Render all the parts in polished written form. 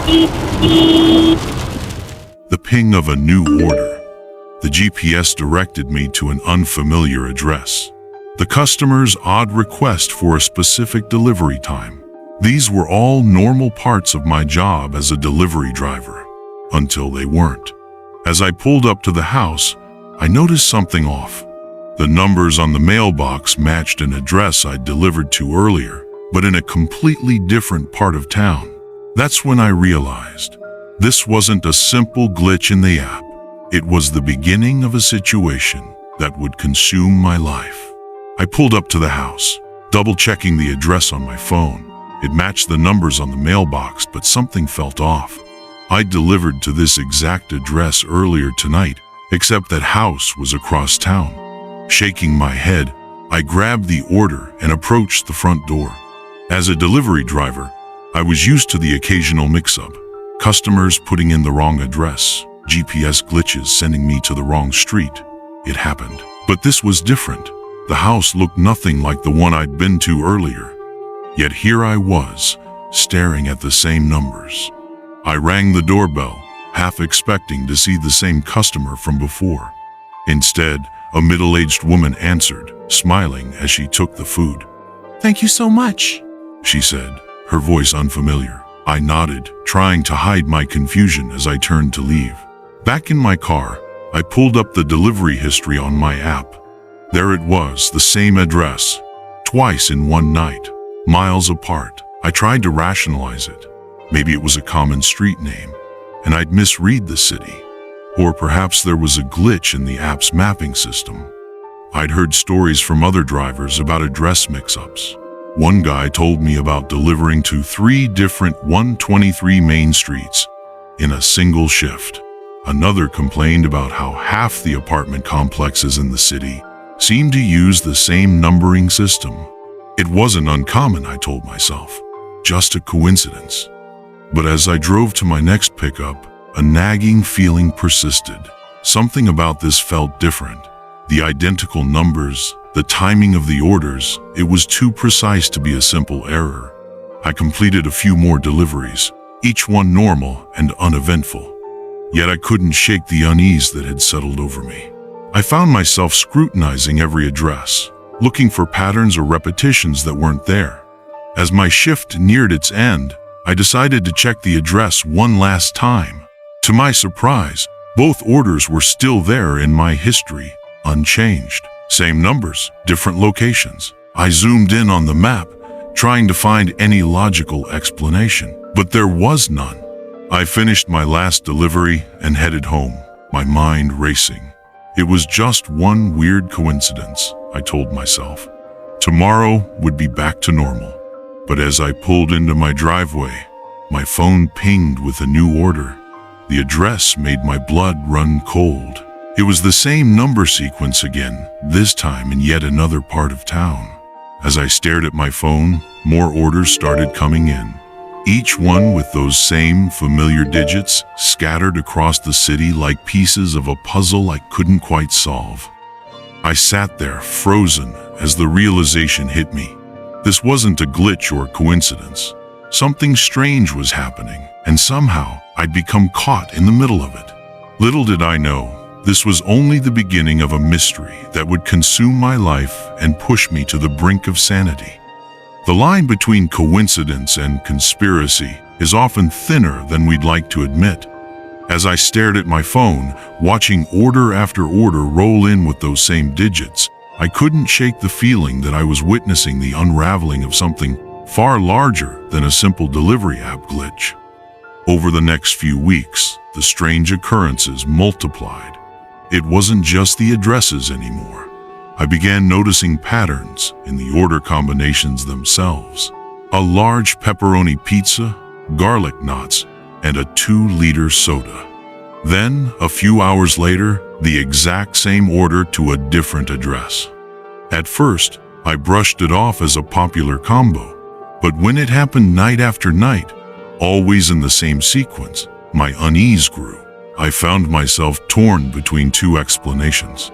The ping of a new order. The GPS directed me to an unfamiliar address. The customer's odd request for a specific delivery time. These were all normal parts of my job as a delivery driver, until they weren't. As I pulled up to the house, I noticed something off. The numbers on the mailbox matched an address I'd delivered to earlier, but in a completely different part of town. That's when I realized this wasn't a simple glitch in the app. It was the beginning of a situation that would consume my life. I pulled up to the house, double-checking the address on my phone. It matched the numbers on the mailbox, but something felt off. I delivered to this exact address earlier tonight, except that house was across town. Shaking my head, I grabbed the order and approached the front door. As a delivery driver, I was used to the occasional mix-up. Customers putting in the wrong address, GPS glitches sending me to the wrong street. It happened. But this was different. The house looked nothing like the one I'd been to earlier. Yet here I was, staring at the same numbers. I rang the doorbell, half expecting to see the same customer from before. Instead, a middle-aged woman answered, smiling as she took the food. "Thank you so much," she said, her voice unfamiliar. I nodded, trying to hide my confusion as I turned to leave. Back in my car, I pulled up the delivery history on my app. There it was, the same address, twice in one night, miles apart. I tried to rationalize it. Maybe it was a common street name, and I'd misread the city. Or perhaps there was a glitch in the app's mapping system. I'd heard stories from other drivers about address mix-ups. One guy told me about delivering to 3 different 123 main streets in a single shift. Another complained about how half the apartment complexes in the city seemed to use the same numbering system. It wasn't uncommon, I told myself, just a coincidence. But as I drove to my next pickup, a nagging feeling persisted. Something about this felt different. The identical numbers, the timing of the orders, it was too precise to be a simple error. I completed a few more deliveries, each one normal and uneventful. Yet I couldn't shake the unease that had settled over me. I found myself scrutinizing every address, looking for patterns or repetitions that weren't there. As my shift neared its end, I decided to check the address one last time. To my surprise, both orders were still there in my history, unchanged. Same numbers, different locations. I zoomed in on the map, trying to find any logical explanation, but there was none. I finished my last delivery and headed home, my mind racing. It was just one weird coincidence, I told myself. Tomorrow would be back to normal. But as I pulled into my driveway, my phone pinged with a new order. The address made my blood run cold. It was the same number sequence again, this time in yet another part of town. As I stared at my phone, more orders started coming in. Each one with those same familiar digits scattered across the city like pieces of a puzzle I couldn't quite solve. I sat there, frozen, as the realization hit me. This wasn't a glitch or coincidence. Something strange was happening, and somehow I'd become caught in the middle of it. Little did I know, this was only the beginning of a mystery that would consume my life and push me to the brink of sanity. The line between coincidence and conspiracy is often thinner than we'd like to admit. As I stared at my phone, watching order after order roll in with those same digits, I couldn't shake the feeling that I was witnessing the unraveling of something far larger than a simple delivery app glitch. Over the next few weeks, the strange occurrences multiplied. It wasn't just the addresses anymore. I began noticing patterns in the order combinations themselves. A large pepperoni pizza, garlic knots, and a 2-liter soda. Then, a few hours later, the exact same order to a different address. At first, I brushed it off as a popular combo, but when it happened night after night, always in the same sequence, my unease grew. I found myself torn between two explanations.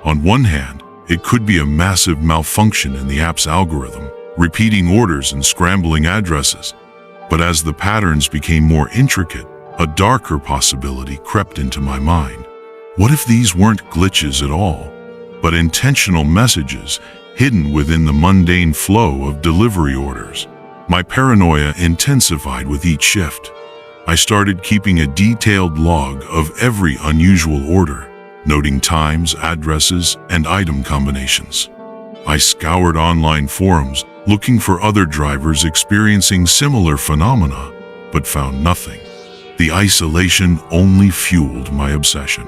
On one hand, it could be a massive malfunction in the app's algorithm, repeating orders and scrambling addresses. But as the patterns became more intricate, a darker possibility crept into my mind. What if these weren't glitches at all, but intentional messages hidden within the mundane flow of delivery orders? My paranoia intensified with each shift. I started keeping a detailed log of every unusual order, noting times, addresses, and item combinations. I scoured online forums looking for other drivers experiencing similar phenomena, but found nothing. The isolation only fueled my obsession.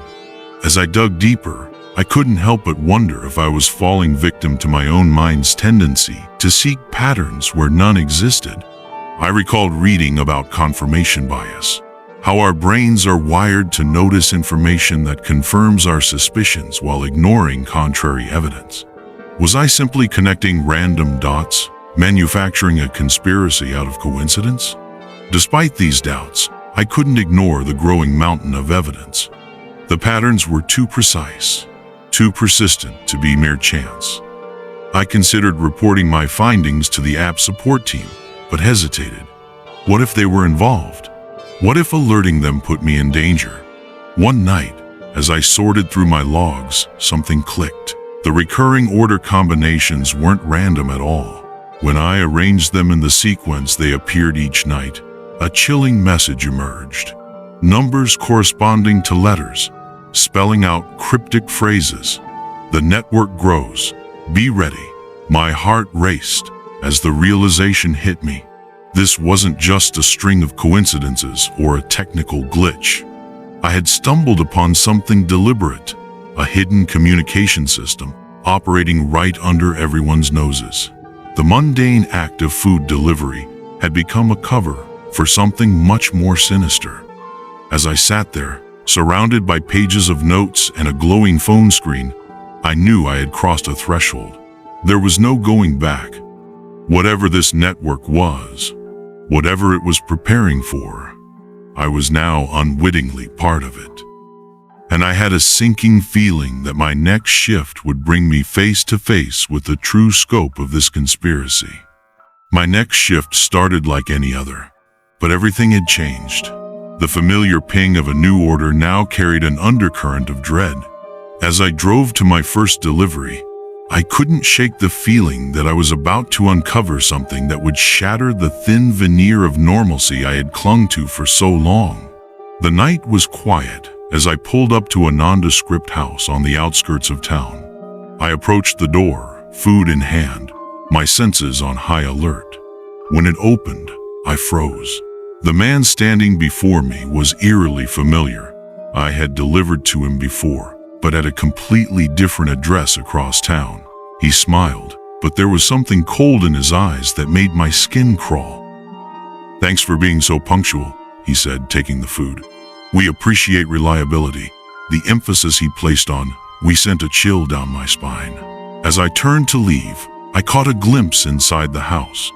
As I dug deeper, I couldn't help but wonder if I was falling victim to my own mind's tendency to seek patterns where none existed. I recalled reading about confirmation bias, how our brains are wired to notice information that confirms our suspicions while ignoring contrary evidence. Was I simply connecting random dots, manufacturing a conspiracy out of coincidence? Despite these doubts, I couldn't ignore the growing mountain of evidence. The patterns were too precise, too persistent to be mere chance. I considered reporting my findings to the app support team, but hesitated. What if they were involved? What if alerting them put me in danger? One night, as I sorted through my logs, something clicked. The recurring order combinations weren't random at all. When I arranged them in the sequence they appeared each night, a chilling message emerged. Numbers corresponding to letters, spelling out cryptic phrases. The network grows. Be ready. My heart raced as the realization hit me. This wasn't just a string of coincidences or a technical glitch. I had stumbled upon something deliberate, a hidden communication system operating right under everyone's noses. The mundane act of food delivery had become a cover for something much more sinister. As I sat there, surrounded by pages of notes and a glowing phone screen, I knew I had crossed a threshold. There was no going back. Whatever this network was, whatever it was preparing for, I was now unwittingly part of it. And I had a sinking feeling that my next shift would bring me face to face with the true scope of this conspiracy. My next shift started like any other, but everything had changed. The familiar ping of a new order now carried an undercurrent of dread. As I drove to my first delivery, I couldn't shake the feeling that I was about to uncover something that would shatter the thin veneer of normalcy I had clung to for so long. The night was quiet as I pulled up to a nondescript house on the outskirts of town. I approached the door, food in hand, my senses on high alert. When it opened, I froze. The man standing before me was eerily familiar. I had delivered to him before, but at a completely different address across town. He smiled, but there was something cold in his eyes that made my skin crawl. "Thanks for being so punctual," he said, taking the food. "We appreciate reliability." The emphasis he placed on "we" sent a chill down my spine. As I turned to leave, I caught a glimpse inside the house.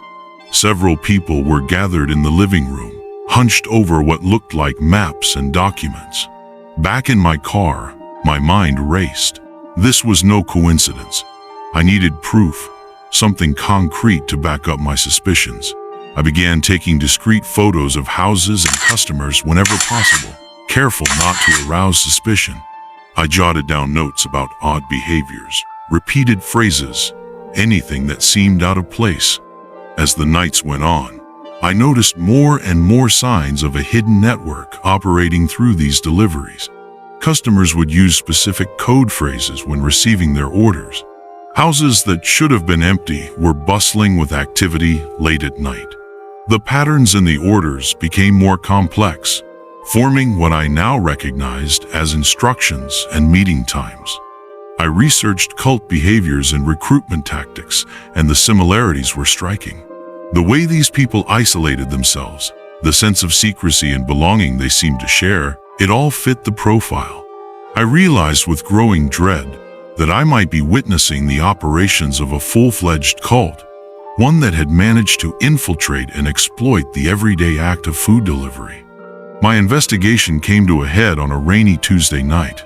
Several people were gathered in the living room, hunched over what looked like maps and documents. Back in my car, my mind raced. This was no coincidence. I needed proof, something concrete to back up my suspicions. I began taking discreet photos of houses and customers whenever possible, careful not to arouse suspicion. I jotted down notes about odd behaviors, repeated phrases, anything that seemed out of place. As the nights went on, I noticed more and more signs of a hidden network operating through these deliveries. Customers would use specific code phrases when receiving their orders. Houses that should have been empty were bustling with activity late at night. The patterns in the orders became more complex, forming what I now recognized as instructions and meeting times. I researched cult behaviors and recruitment tactics, and the similarities were striking. The way these people isolated themselves, the sense of secrecy and belonging they seemed to share, it all fit the profile. I realized with growing dread that I might be witnessing the operations of a full-fledged cult, one that had managed to infiltrate and exploit the everyday act of food delivery. My investigation came to a head on a rainy Tuesday night.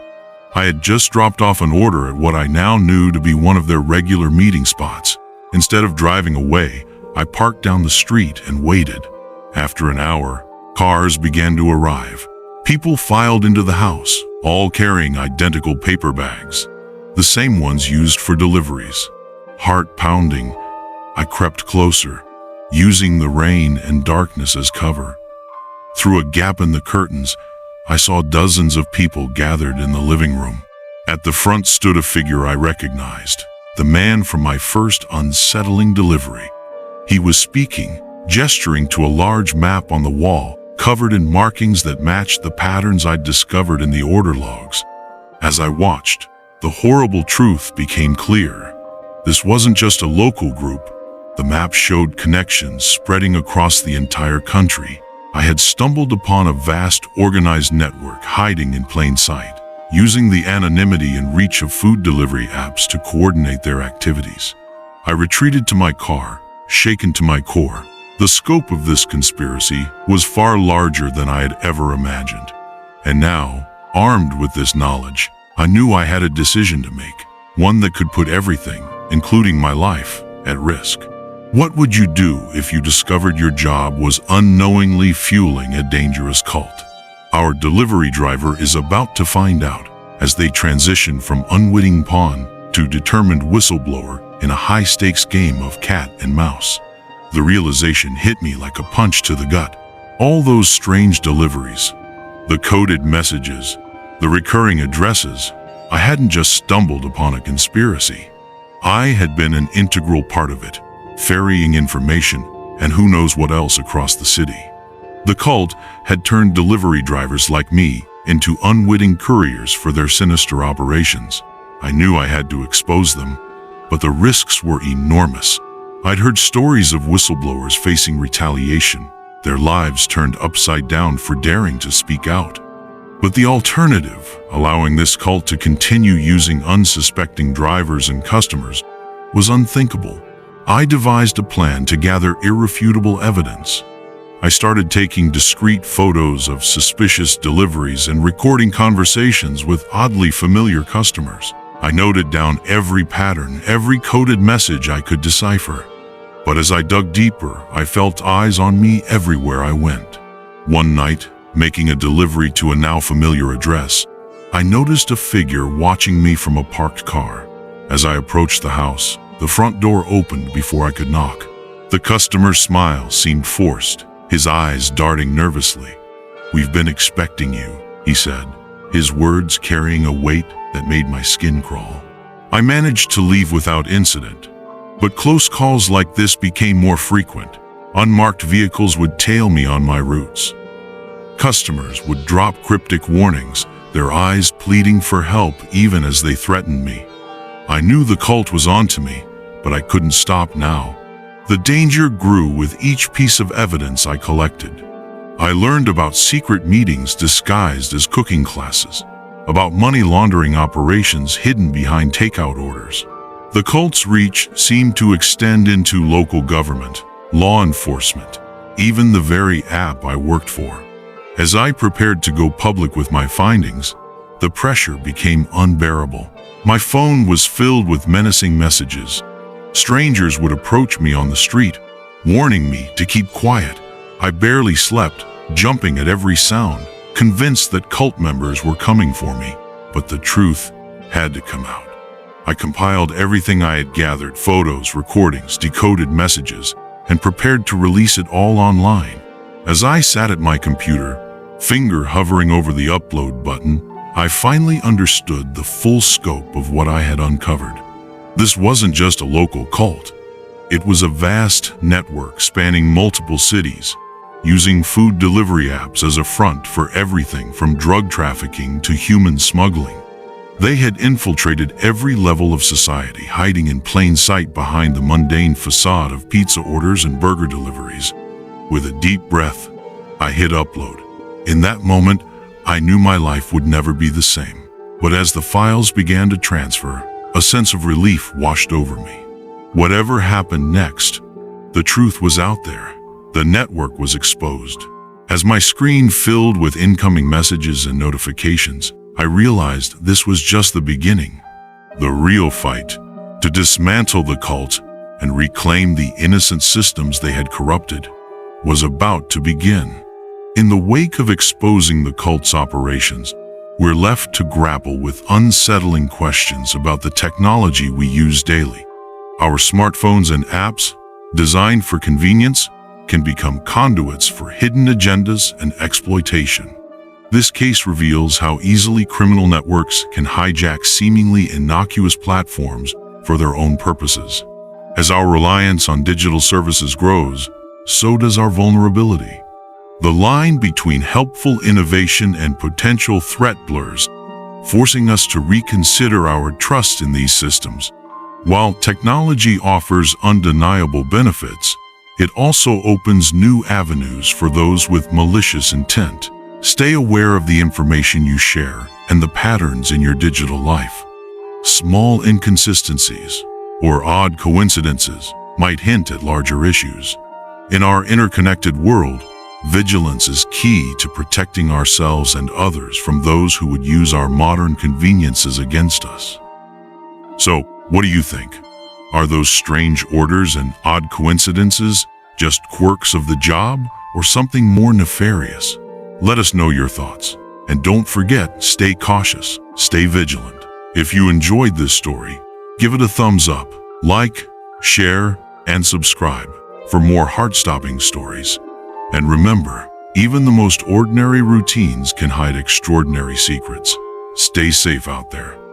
I had just dropped off an order at what I now knew to be one of their regular meeting spots. Instead of driving away, I parked down the street and waited. After an hour, cars began to arrive. People filed into the house, all carrying identical paper bags, the same ones used for deliveries. Heart pounding, I crept closer, using the rain and darkness as cover. Through a gap in the curtains, I saw dozens of people gathered in the living room. At the front stood a figure I recognized, the man from my first unsettling delivery. He was speaking, gesturing to a large map on the wall, covered in markings that matched the patterns I'd discovered in the order logs. As I watched, the horrible truth became clear. This wasn't just a local group. The map showed connections spreading across the entire country. I had stumbled upon a vast, organized network hiding in plain sight, using the anonymity and reach of food delivery apps to coordinate their activities. I retreated to my car, shaken to my core. The scope of this conspiracy was far larger than I had ever imagined. And now, armed with this knowledge, I knew I had a decision to make, one that could put everything, including my life, at risk. What would you do if you discovered your job was unknowingly fueling a dangerous cult? Our delivery driver is about to find out as they transition from unwitting pawn to determined whistleblower in a high-stakes game of cat and mouse. The realization hit me like a punch to the gut. All those strange deliveries, the coded messages, the recurring addresses, I hadn't just stumbled upon a conspiracy. I had been an integral part of it, ferrying information and who knows what else across the city. The cult had turned delivery drivers like me into unwitting couriers for their sinister operations. I knew I had to expose them, but the risks were enormous. I'd heard stories of whistleblowers facing retaliation, their lives turned upside down for daring to speak out. But the alternative, allowing this cult to continue using unsuspecting drivers and customers, was unthinkable. I devised a plan to gather irrefutable evidence. I started taking discreet photos of suspicious deliveries and recording conversations with oddly familiar customers. I noted down every pattern, every coded message I could decipher. But as I dug deeper, I felt eyes on me everywhere I went. One night, making a delivery to a now familiar address, I noticed a figure watching me from a parked car. As I approached the house, the front door opened before I could knock. The customer's smile seemed forced, his eyes darting nervously. "We've been expecting you," he said, his words carrying a weight that made my skin crawl. I managed to leave without incident, but close calls like this became more frequent. Unmarked vehicles would tail me on my routes. Customers would drop cryptic warnings, their eyes pleading for help even as they threatened me. I knew the cult was onto me, but I couldn't stop now. The danger grew with each piece of evidence I collected. I learned about secret meetings disguised as cooking classes, about money laundering operations hidden behind takeout orders. The cult's reach seemed to extend into local government, law enforcement, even the very app I worked for. As I prepared to go public with my findings, the pressure became unbearable. My phone was filled with menacing messages. Strangers would approach me on the street, warning me to keep quiet. I barely slept, jumping at every sound, convinced that cult members were coming for me. But the truth had to come out. I compiled everything I had gathered, photos, recordings, decoded messages, and prepared to release it all online. As I sat at my computer, finger hovering over the upload button, I finally understood the full scope of what I had uncovered. This wasn't just a local cult. It was a vast network spanning multiple cities, using food delivery apps as a front for everything from drug trafficking to human smuggling. They had infiltrated every level of society, hiding in plain sight behind the mundane facade of pizza orders and burger deliveries. With a deep breath, I hit upload. In that moment, I knew my life would never be the same. But as the files began to transfer, a sense of relief washed over me. Whatever happened next, the truth was out there. The network was exposed. As my screen filled with incoming messages and notifications, I realized this was just the beginning. The real fight, to dismantle the cult and reclaim the innocent systems they had corrupted, was about to begin. In the wake of exposing the cult's operations, we're left to grapple with unsettling questions about the technology we use daily. Our smartphones and apps, designed for convenience, can become conduits for hidden agendas and exploitation. This case reveals how easily criminal networks can hijack seemingly innocuous platforms for their own purposes. As our reliance on digital services grows, so does our vulnerability. The line between helpful innovation and potential threat blurs, forcing us to reconsider our trust in these systems. While technology offers undeniable benefits, it also opens new avenues for those with malicious intent. Stay aware of the information you share and the patterns in your digital life. Small inconsistencies or odd coincidences might hint at larger issues. In our interconnected world, vigilance is key to protecting ourselves and others from those who would use our modern conveniences against us. So, what do you think? Are those strange orders and odd coincidences just quirks of the job or something more nefarious? Let us know your thoughts. And don't forget, stay cautious, stay vigilant. If you enjoyed this story, give it a thumbs up, like, share, and subscribe for more heart-stopping stories. And remember, even the most ordinary routines can hide extraordinary secrets. Stay safe out there.